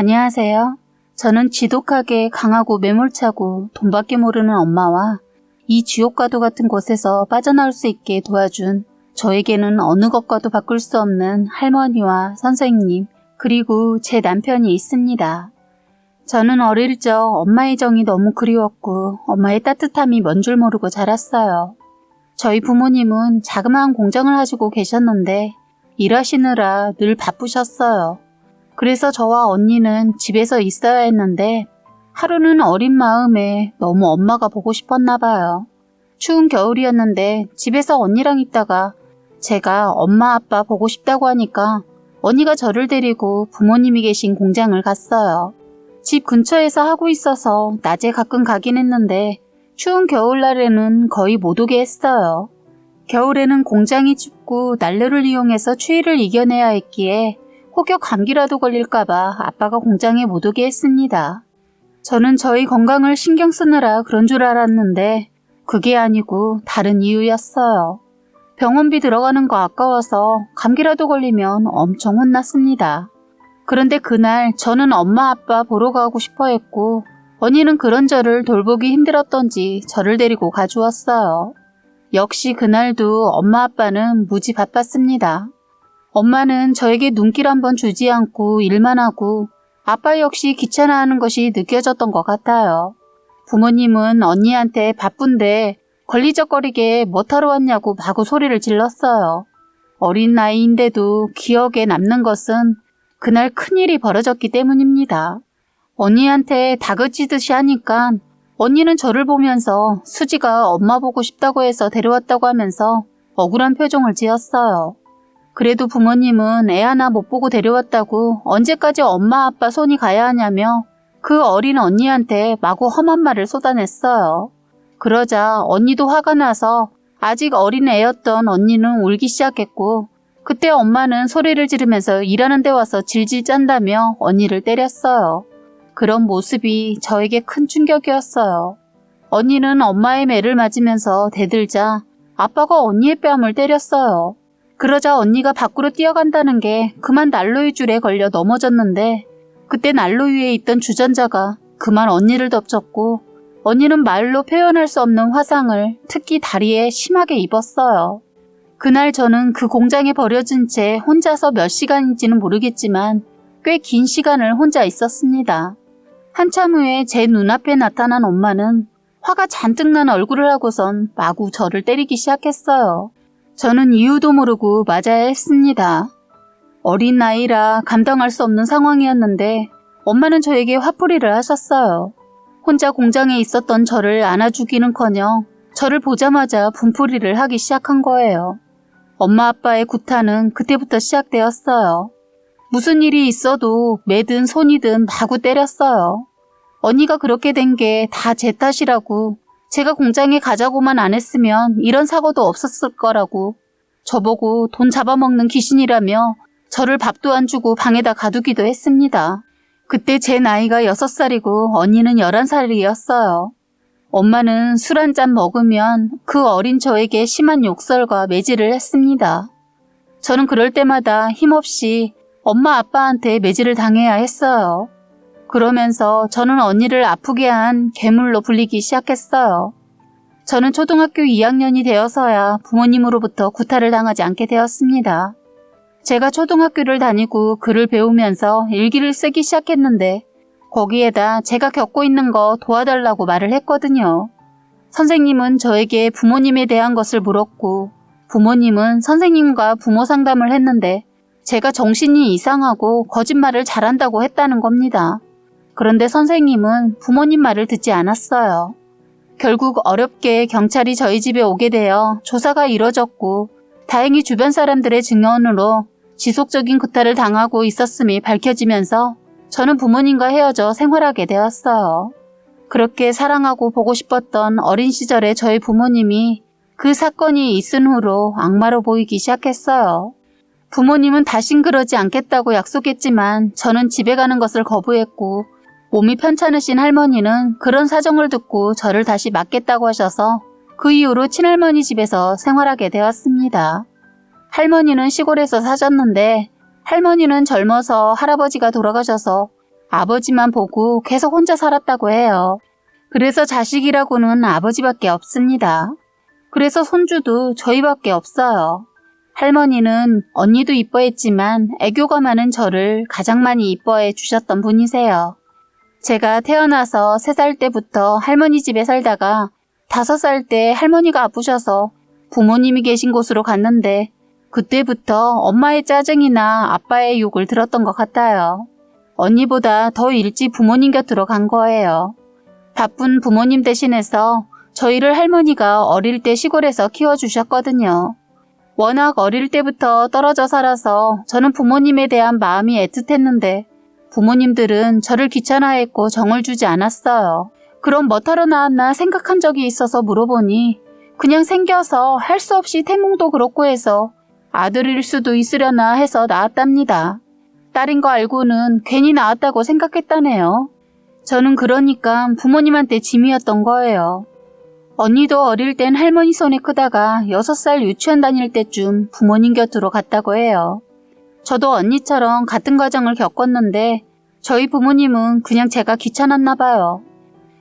안녕하세요. 저는 지독하게 강하고 매몰차고 돈밖에 모르는 엄마와 이 지옥과도 같은 곳에서 빠져나올 수 있게 도와준 저에게는 어느 것과도 바꿀 수 없는 할머니와 선생님, 그리고 제 남편이 있습니다. 저는 어릴 적 엄마의 정이 너무 그리웠고 엄마의 따뜻함이 뭔 줄 모르고 자랐어요. 저희 부모님은 자그마한 공장을 가지고 계셨는데 일하시느라 늘 바쁘셨어요. 그래서 저와 언니는 집에서 있어야 했는데 하루는 어린 마음에 너무 엄마가 보고 싶었나 봐요. 추운 겨울이었는데 집에서 언니랑 있다가 제가 엄마 아빠 보고 싶다고 하니까 언니가 저를 데리고 부모님이 계신 공장을 갔어요. 집 근처에서 하고 있어서 낮에 가끔 가긴 했는데 추운 겨울날에는 거의 못 오게 했어요. 겨울에는 공장이 춥고 난로를 이용해서 추위를 이겨내야 했기에 혹여 감기라도 걸릴까봐 아빠가 공장에 못 오게 했습니다. 저는 저희 건강을 신경 쓰느라 그런 줄 알았는데 그게 아니고 다른 이유였어요. 병원비 들어가는 거 아까워서 감기라도 걸리면 엄청 혼났습니다. 그런데 그날 저는 엄마 아빠 보러 가고 싶어 했고 언니는 그런 저를 돌보기 힘들었던지 저를 데리고 가주었어요. 역시 그날도 엄마 아빠는 무지 바빴습니다. 엄마는 저에게 눈길 한번 주지 않고 일만 하고 아빠 역시 귀찮아하는 것이 느껴졌던 것 같아요. 부모님은 언니한테 바쁜데 걸리적거리게 뭐하러 왔냐고 마구 소리를 질렀어요. 어린 나이인데도 기억에 남는 것은 그날 큰일이 벌어졌기 때문입니다. 언니한테 다그치듯이 하니까 언니는 저를 보면서 수지가 엄마 보고 싶다고 해서 데려왔다고 하면서 억울한 표정을 지었어요. 그래도 부모님은 애 하나 못 보고 데려왔다고 언제까지 엄마 아빠 손이 가야 하냐며 그 어린 언니한테 마구 험한 말을 쏟아냈어요. 그러자 언니도 화가 나서 아직 어린 애였던 언니는 울기 시작했고 그때 엄마는 소리를 지르면서 일하는 데 와서 질질 짠다며 언니를 때렸어요. 그런 모습이 저에게 큰 충격이었어요. 언니는 엄마의 매를 맞으면서 대들자 아빠가 언니의 뺨을 때렸어요. 그러자 언니가 밖으로 뛰어간다는 게 그만 난로의 줄에 걸려 넘어졌는데 그때 난로 위에 있던 주전자가 그만 언니를 덮쳤고 언니는 말로 표현할 수 없는 화상을 특히 다리에 심하게 입었어요. 그날 저는 그 공장에 버려진 채 혼자서 몇 시간인지는 모르겠지만 꽤 긴 시간을 혼자 있었습니다. 한참 후에 제 눈앞에 나타난 엄마는 화가 잔뜩 난 얼굴을 하고선 마구 저를 때리기 시작했어요. 저는 이유도 모르고 맞아야 했습니다. 어린 나이라 감당할 수 없는 상황이었는데 엄마는 저에게 화풀이를 하셨어요. 혼자 공장에 있었던 저를 안아주기는커녕 저를 보자마자 분풀이를 하기 시작한 거예요. 엄마 아빠의 구타는 그때부터 시작되었어요. 무슨 일이 있어도 매든 손이든 마구 때렸어요. 언니가 그렇게 된 게 다 제 탓이라고 제가 공장에 가자고만 안 했으면 이런 사고도 없었을 거라고 저보고 돈 잡아먹는 귀신이라며 저를 밥도 안 주고 방에다 가두기도 했습니다. 그때 제 나이가 6살이고 언니는 11살이었어요. 엄마는 술 한 잔 먹으면 그 어린 저에게 심한 욕설과 매질을 했습니다. 저는 그럴 때마다 힘없이 엄마 아빠한테 매질을 당해야 했어요. 그러면서 저는 언니를 아프게 한 괴물로 불리기 시작했어요. 저는 초등학교 2학년이 되어서야 부모님으로부터 구타를 당하지 않게 되었습니다. 제가 초등학교를 다니고 글을 배우면서 일기를 쓰기 시작했는데 거기에다 제가 겪고 있는 거 도와달라고 말을 했거든요. 선생님은 저에게 부모님에 대한 것을 물었고 부모님은 선생님과 부모 상담을 했는데 제가 정신이 이상하고 거짓말을 잘한다고 했다는 겁니다. 그런데 선생님은 부모님 말을 듣지 않았어요. 결국 어렵게 경찰이 저희 집에 오게 되어 조사가 이뤄졌고 다행히 주변 사람들의 증언으로 지속적인 구타를 당하고 있었음이 밝혀지면서 저는 부모님과 헤어져 생활하게 되었어요. 그렇게 사랑하고 보고 싶었던 어린 시절의 저희 부모님이 그 사건이 있은 후로 악마로 보이기 시작했어요. 부모님은 다신 그러지 않겠다고 약속했지만 저는 집에 가는 것을 거부했고 몸이 편찮으신 할머니는 그런 사정을 듣고 저를 다시 맡겠다고 하셔서 그 이후로 친할머니 집에서 생활하게 되었습니다. 할머니는 시골에서 사셨는데 할머니는 젊어서 할아버지가 돌아가셔서 아버지만 보고 계속 혼자 살았다고 해요. 그래서 자식이라고는 아버지밖에 없습니다. 그래서 손주도 저희밖에 없어요. 할머니는 언니도 이뻐했지만 애교가 많은 저를 가장 많이 이뻐해 주셨던 분이세요. 제가 태어나서 3살 때부터 할머니 집에 살다가 5살 때 할머니가 아프셔서 부모님이 계신 곳으로 갔는데 그때부터 엄마의 짜증이나 아빠의 욕을 들었던 것 같아요. 언니보다 더 일찍 부모님 곁으로 간 거예요. 바쁜 부모님 대신해서 저희를 할머니가 어릴 때 시골에서 키워주셨거든요. 워낙 어릴 때부터 떨어져 살아서 저는 부모님에 대한 마음이 애틋했는데 부모님들은 저를 귀찮아했고 정을 주지 않았어요. 그럼 뭐하러 낳았나 생각한 적이 있어서 물어보니 그냥 생겨서 할 수 없이 태몽도 그렇고 해서 아들일 수도 있으려나 해서 낳았답니다. 딸인 거 알고는 괜히 낳았다고 생각했다네요. 저는 그러니까 부모님한테 짐이었던 거예요. 언니도 어릴 땐 할머니 손에 크다가 6살 유치원 다닐 때쯤 부모님 곁으로 갔다고 해요. 저도 언니처럼 같은 과정을 겪었는데 저희 부모님은 그냥 제가 귀찮았나 봐요.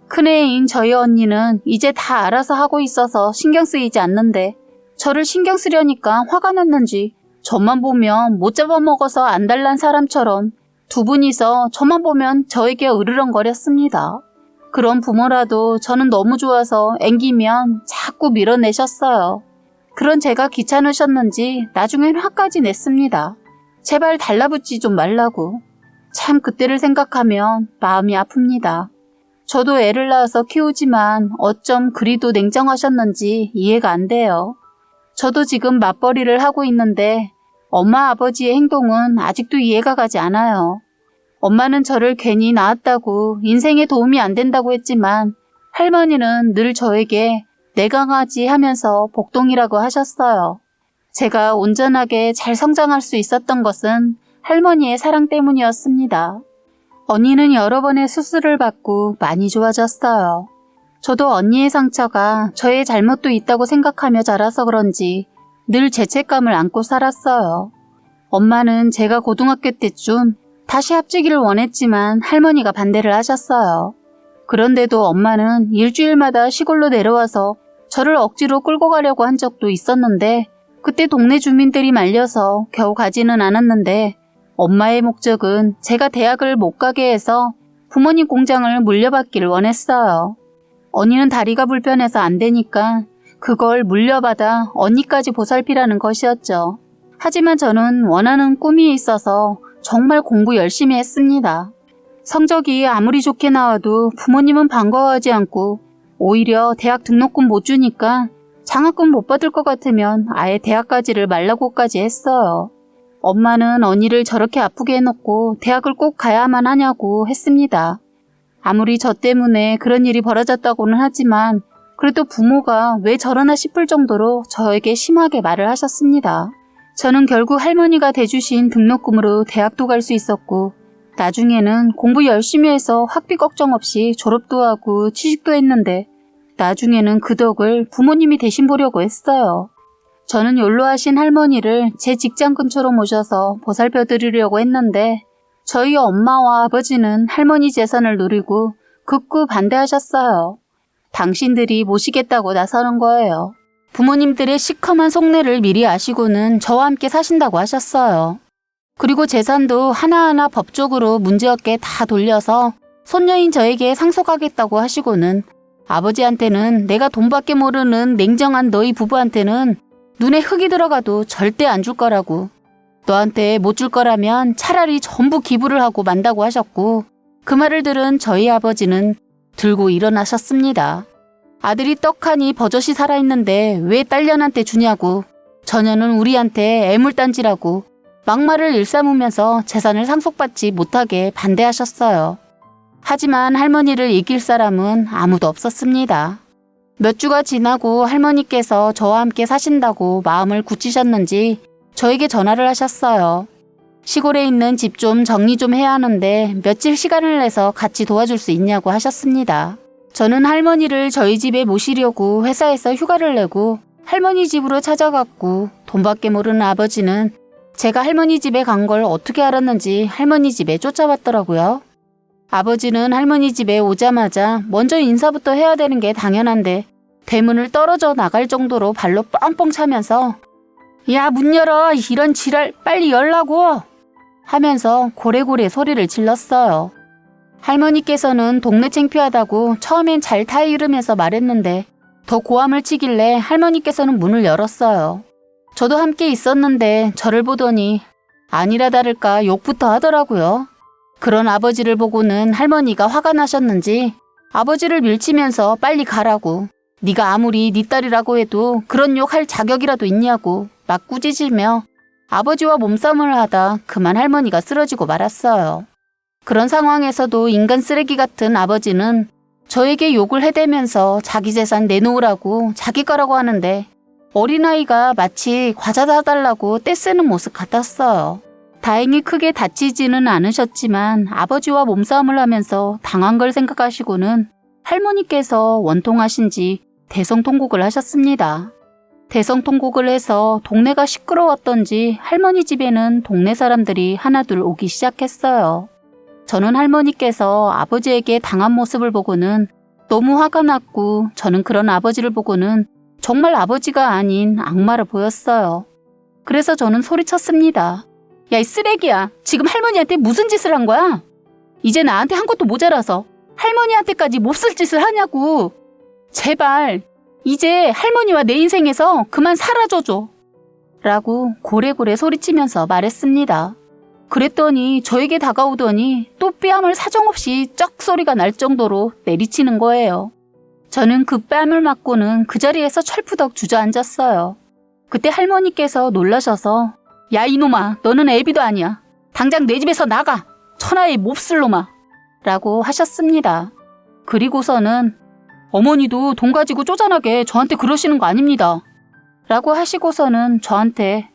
큰애인 저희 언니는 이제 다 알아서 하고 있어서 신경 쓰이지 않는데 저를 신경 쓰려니까 화가 났는지 저만 보면 못 잡아먹어서 안달난 사람처럼 두 분이서 저만 보면 저에게 으르렁거렸습니다. 그런 부모라도 저는 너무 좋아서 앵기면 자꾸 밀어내셨어요. 그런 제가 귀찮으셨는지 나중엔 화까지 냈습니다. 제발 달라붙지 좀 말라고. 참 그때를 생각하면 마음이 아픕니다. 저도 애를 낳아서 키우지만 어쩜 그리도 냉정하셨는지 이해가 안 돼요. 저도 지금 맞벌이를 하고 있는데 엄마 아버지의 행동은 아직도 이해가 가지 않아요. 엄마는 저를 괜히 낳았다고 인생에 도움이 안 된다고 했지만 할머니는 늘 저에게 내 강아지 하면서 복동이라고 하셨어요. 제가 온전하게 잘 성장할 수 있었던 것은 할머니의 사랑 때문이었습니다. 언니는 여러 번의 수술을 받고 많이 좋아졌어요. 저도 언니의 상처가 저의 잘못도 있다고 생각하며 자라서 그런지 늘 죄책감을 안고 살았어요. 엄마는 제가 고등학교 때쯤 다시 합치기를 원했지만 할머니가 반대를 하셨어요. 그런데도 엄마는 일주일마다 시골로 내려와서 저를 억지로 끌고 가려고 한 적도 있었는데 그때 동네 주민들이 말려서 겨우 가지는 않았는데 엄마의 목적은 제가 대학을 못 가게 해서 부모님 공장을 물려받기를 원했어요. 언니는 다리가 불편해서 안 되니까 그걸 물려받아 언니까지 보살피라는 것이었죠. 하지만 저는 원하는 꿈이 있어서 정말 공부 열심히 했습니다. 성적이 아무리 좋게 나와도 부모님은 반가워하지 않고 오히려 대학 등록금 못 주니까 장학금 못 받을 것 같으면 아예 대학 가지를 말라고까지 했어요. 엄마는 언니를 저렇게 아프게 해놓고 대학을 꼭 가야만 하냐고 했습니다. 아무리 저 때문에 그런 일이 벌어졌다고는 하지만 그래도 부모가 왜 저러나 싶을 정도로 저에게 심하게 말을 하셨습니다. 저는 결국 할머니가 대주신 등록금으로 대학도 갈 수 있었고 나중에는 공부 열심히 해서 학비 걱정 없이 졸업도 하고 취직도 했는데 나중에는 그 덕을 부모님이 대신 보려고 했어요. 저는 연로하신 할머니를 제 직장 근처로 모셔서 보살펴 드리려고 했는데 저희 엄마와 아버지는 할머니 재산을 누리고 극구 반대하셨어요. 당신들이 모시겠다고 나서는 거예요. 부모님들의 시커먼 속내를 미리 아시고는 저와 함께 사신다고 하셨어요. 그리고 재산도 하나하나 법적으로 문제없게 다 돌려서 손녀인 저에게 상속하겠다고 하시고는 아버지한테는 내가 돈밖에 모르는 냉정한 너희 부부한테는 눈에 흙이 들어가도 절대 안 줄 거라고, 너한테 못 줄 거라면 차라리 전부 기부를 하고 만다고 하셨고 그 말을 들은 저희 아버지는 들고 일어나셨습니다. 아들이 떡하니 버젓이 살아있는데 왜 딸년한테 주냐고, 저녀는 우리한테 애물단지라고 막말을 일삼으면서 재산을 상속받지 못하게 반대하셨어요. 하지만 할머니를 이길 사람은 아무도 없었습니다. 몇 주가 지나고 할머니께서 저와 함께 사신다고 마음을 굳히셨는지 저에게 전화를 하셨어요. 시골에 있는 집 좀 정리 좀 해야 하는데 며칠 시간을 내서 같이 도와줄 수 있냐고 하셨습니다. 저는 할머니를 저희 집에 모시려고 회사에서 휴가를 내고 할머니 집으로 찾아갔고 돈밖에 모르는 아버지는 제가 할머니 집에 간 걸 어떻게 알았는지 할머니 집에 쫓아왔더라고요. 아버지는 할머니 집에 오자마자 먼저 인사부터 해야 되는 게 당연한데 대문을 떨어져 나갈 정도로 발로 뻥뻥 차면서 야, 문 열어! 이런 지랄 빨리 열라고! 하면서 고래고래 소리를 질렀어요. 할머니께서는 동네 창피하다고 처음엔 잘 타이르면서 말했는데 더 고함을 치길래 할머니께서는 문을 열었어요. 저도 함께 있었는데 저를 보더니 아니라 다를까 욕부터 하더라고요. 그런 아버지를 보고는 할머니가 화가 나셨는지 아버지를 밀치면서 빨리 가라고, 네가 아무리 네 딸이라고 해도 그런 욕 할 자격이라도 있냐고 막 꾸짖으며 아버지와 몸싸움을 하다 그만 할머니가 쓰러지고 말았어요. 그런 상황에서도 인간 쓰레기 같은 아버지는 저에게 욕을 해대면서 자기 재산 내놓으라고 자기 거라고 하는데 어린아이가 마치 과자 사달라고 떼쓰는 모습 같았어요. 다행히 크게 다치지는 않으셨지만 아버지와 몸싸움을 하면서 당한 걸 생각하시고는 할머니께서 원통하신지 대성통곡을 하셨습니다. 대성통곡을 해서 동네가 시끄러웠던지 할머니 집에는 동네 사람들이 하나둘 오기 시작했어요. 저는 할머니께서 아버지에게 당한 모습을 보고는 너무 화가 났고 저는 그런 아버지를 보고는 정말 아버지가 아닌 악마로 보였어요. 그래서 저는 소리쳤습니다. 야, 이 쓰레기야. 지금 할머니한테 무슨 짓을 한 거야? 이제 나한테 한 것도 모자라서 할머니한테까지 몹쓸 짓을 하냐고. 제발 이제 할머니와 내 인생에서 그만 사라져줘. 라고 고래고래 소리치면서 말했습니다. 그랬더니 저에게 다가오더니 또 뺨을 사정없이 쩍 소리가 날 정도로 내리치는 거예요. 저는 그 뺨을 맞고는 그 자리에서 철푸덕 주저앉았어요. 그때 할머니께서 놀라셔서 야, 이놈아, 너는 애비도 아니야. 당장 내 집에서 나가. 천하의 몹쓸 놈아. 라고 하셨습니다. 그리고서는 어머니도 돈 가지고 쪼잔하게 저한테 그러시는 거 아닙니다. 라고 하시고서는 저한테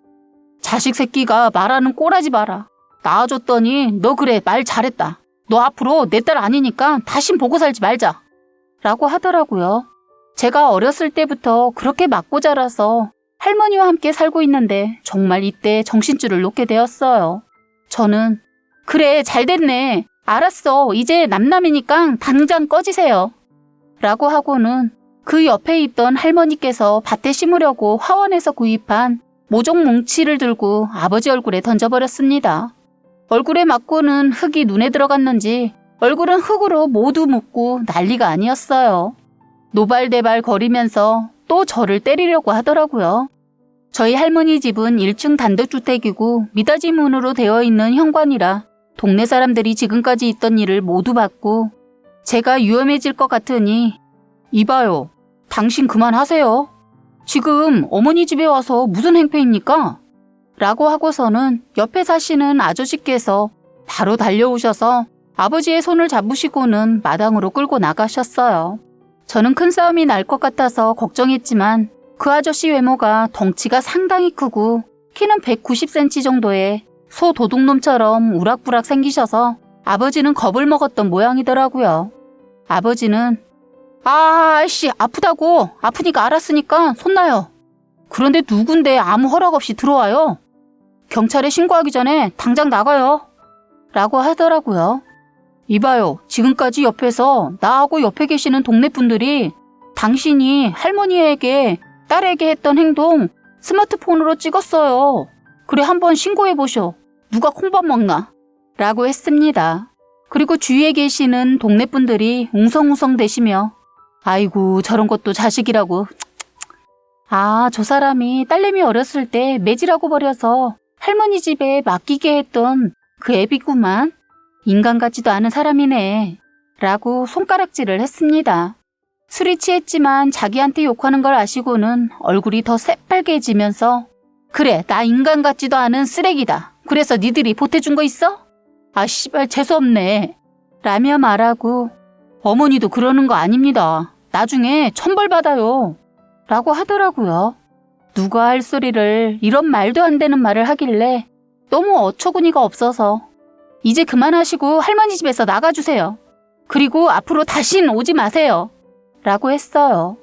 자식 새끼가 말하는 꼬라지 봐라. 낳아줬더니 너 그래 말 잘했다. 너 앞으로 내 딸 아니니까 다신 보고 살지 말자. 라고 하더라고요. 제가 어렸을 때부터 그렇게 맞고 자라서 할머니와 함께 살고 있는데 정말 이때 정신줄을 놓게 되었어요. 저는 그래 잘됐네. 알았어. 이제 남남이니까 당장 꺼지세요. 라고 하고는 그 옆에 있던 할머니께서 밭에 심으려고 화원에서 구입한 모종 뭉치를 들고 아버지 얼굴에 던져버렸습니다. 얼굴에 맞고는 흙이 눈에 들어갔는지 얼굴은 흙으로 모두 묻고 난리가 아니었어요. 노발대발 거리면서 또 저를 때리려고 하더라고요. 저희 할머니 집은 1층 단독주택이고 미닫이 문으로 되어 있는 현관이라 동네 사람들이 지금까지 있던 일을 모두 봤고 제가 위험해질 것 같으니 이봐요. 당신 그만하세요. 지금 어머니 집에 와서 무슨 행패입니까? 라고 하고서는 옆에 사시는 아저씨께서 바로 달려오셔서 아버지의 손을 잡으시고는 마당으로 끌고 나가셨어요. 저는 큰 싸움이 날 것 같아서 걱정했지만 그 아저씨 외모가 덩치가 상당히 크고 키는 190cm 정도의 소 도둑놈처럼 우락부락 생기셔서 아버지는 겁을 먹었던 모양이더라고요. 아버지는 아이씨 아프다고 아프니까 알았으니까 손 놔요. 그런데 누군데 아무 허락 없이 들어와요. 경찰에 신고하기 전에 당장 나가요. 라고 하더라고요. 이봐요. 지금까지 옆에서 나하고 옆에 계시는 동네 분들이 당신이 할머니에게 딸에게 했던 행동 스마트폰으로 찍었어요. 그래 한번 신고해보쇼. 누가 콩밥 먹나? 라고 했습니다. 그리고 주위에 계시는 동네 분들이 웅성웅성 대시며 아이고 저런 것도 자식이라고. 아, 저 사람이 딸내미 어렸을 때 매질하고 버려서 할머니 집에 맡기게 했던 그 애비구만. 인간 같지도 않은 사람이네. 라고 손가락질을 했습니다. 술이 취했지만 자기한테 욕하는 걸 아시고는 얼굴이 더 새빨개지면서 그래 나 인간 같지도 않은 쓰레기다. 그래서 니들이 보태준 거 있어? 아 씨발 재수없네. 라며 말하고 어머니도 그러는 거 아닙니다. 나중에 천벌 받아요. 라고 하더라고요. 누가 할 소리를 이런 말도 안 되는 말을 하길래 너무 어처구니가 없어서 이제 그만하시고 할머니 집에서 나가주세요. 그리고 앞으로 다신 오지 마세요. 라고 했어요.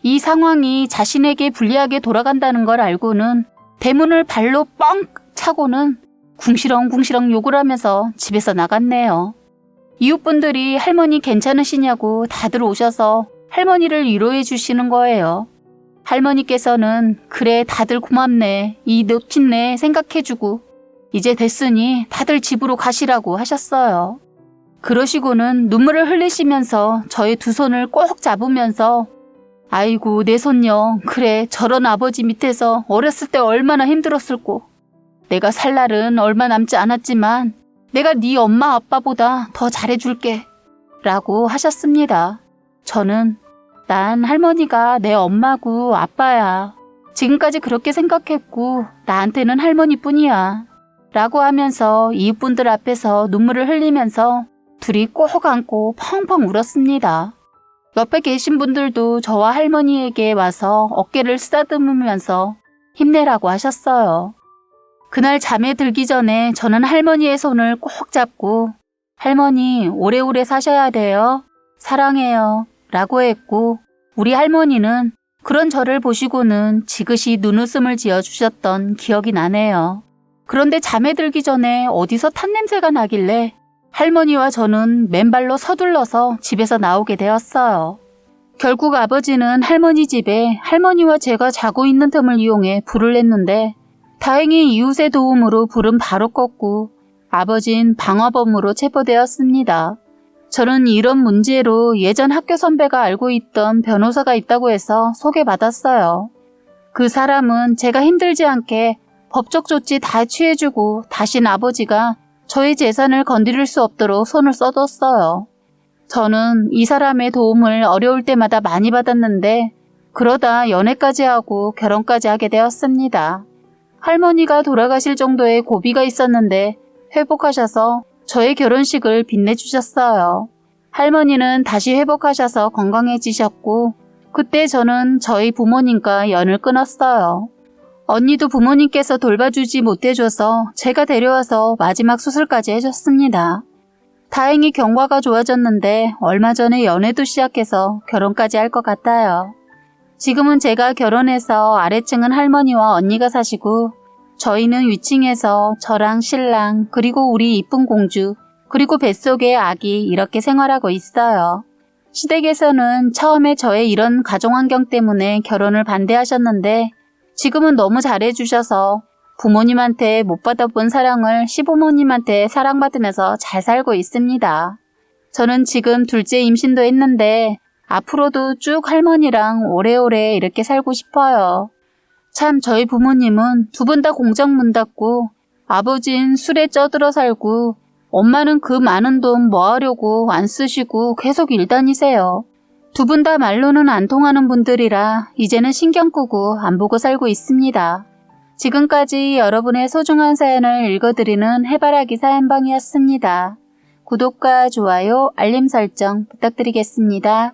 이 상황이 자신에게 불리하게 돌아간다는 걸 알고는 대문을 발로 뻥 차고는 궁시렁궁시렁 욕을 하면서 집에서 나갔네요. 이웃분들이 할머니 괜찮으시냐고 다들 오셔서 할머니를 위로해 주시는 거예요. 할머니께서는 그래 다들 고맙네, 이 놓친네 생각해주고 이제 됐으니 다들 집으로 가시라고 하셨어요. 그러시고는 눈물을 흘리시면서 저의 두 손을 꼭 잡으면서 아이고 내 손녀, 그래 저런 아버지 밑에서 어렸을 때 얼마나 힘들었을꼬. 내가 살 날은 얼마 남지 않았지만 내가 네 엄마 아빠보다 더 잘해줄게 라고 하셨습니다. 저는 난 할머니가 내 엄마고 아빠야. 지금까지 그렇게 생각했고 나한테는 할머니뿐이야 라고 하면서 이웃분들 앞에서 눈물을 흘리면서 둘이 꼭 안고 펑펑 울었습니다. 옆에 계신 분들도 저와 할머니에게 와서 어깨를 쓰다듬으면서 힘내라고 하셨어요. 그날 잠에 들기 전에 저는 할머니의 손을 꼭 잡고 할머니 오래오래 사셔야 돼요. 사랑해요. 라고 했고 우리 할머니는 그런 저를 보시고는 지그시 눈웃음을 지어주셨던 기억이 나네요. 그런데 잠에 들기 전에 어디서 탄냄새가 나길래 할머니와 저는 맨발로 서둘러서 집에서 나오게 되었어요. 결국 아버지는 할머니 집에 할머니와 제가 자고 있는 틈을 이용해 불을 냈는데 다행히 이웃의 도움으로 불은 바로 껐고 아버진 방화범으로 체포되었습니다. 저는 이런 문제로 예전 학교 선배가 알고 있던 변호사가 있다고 해서 소개받았어요. 그 사람은 제가 힘들지 않게 법적 조치 다 취해주고 다신 아버지가 저의 재산을 건드릴 수 없도록 손을 써뒀어요. 저는 이 사람의 도움을 어려울 때마다 많이 받았는데 그러다 연애까지 하고 결혼까지 하게 되었습니다. 할머니가 돌아가실 정도의 고비가 있었는데 회복하셔서 저의 결혼식을 빛내주셨어요. 할머니는 다시 회복하셔서 건강해지셨고 그때 저는 저희 부모님과 연을 끊었어요. 언니도 부모님께서 돌봐주지 못해줘서 제가 데려와서 마지막 수술까지 해줬습니다. 다행히 경과가 좋아졌는데 얼마 전에 연애도 시작해서 결혼까지 할 것 같아요. 지금은 제가 결혼해서 아래층은 할머니와 언니가 사시고 저희는 위층에서 저랑 신랑 그리고 우리 이쁜 공주 그리고 뱃속의 아기 이렇게 생활하고 있어요. 시댁에서는 처음에 저의 이런 가정환경 때문에 결혼을 반대하셨는데 지금은 너무 잘해주셔서 부모님한테 못 받아본 사랑을 시부모님한테 사랑받으면서 잘 살고 있습니다. 저는 지금 둘째 임신도 했는데 앞으로도 쭉 할머니랑 오래오래 이렇게 살고 싶어요. 참 저희 부모님은 두 분 다 공장 문 닫고 아버진 술에 쪄들어 살고 엄마는 그 많은 돈 뭐 하려고 안 쓰시고 계속 일 다니세요. 두 분 다 말로는 안 통하는 분들이라 이제는 신경 끄고 안 보고 살고 있습니다. 지금까지 여러분의 소중한 사연을 읽어드리는 해바라기 사연방이었습니다. 구독과 좋아요, 알림 설정 부탁드리겠습니다.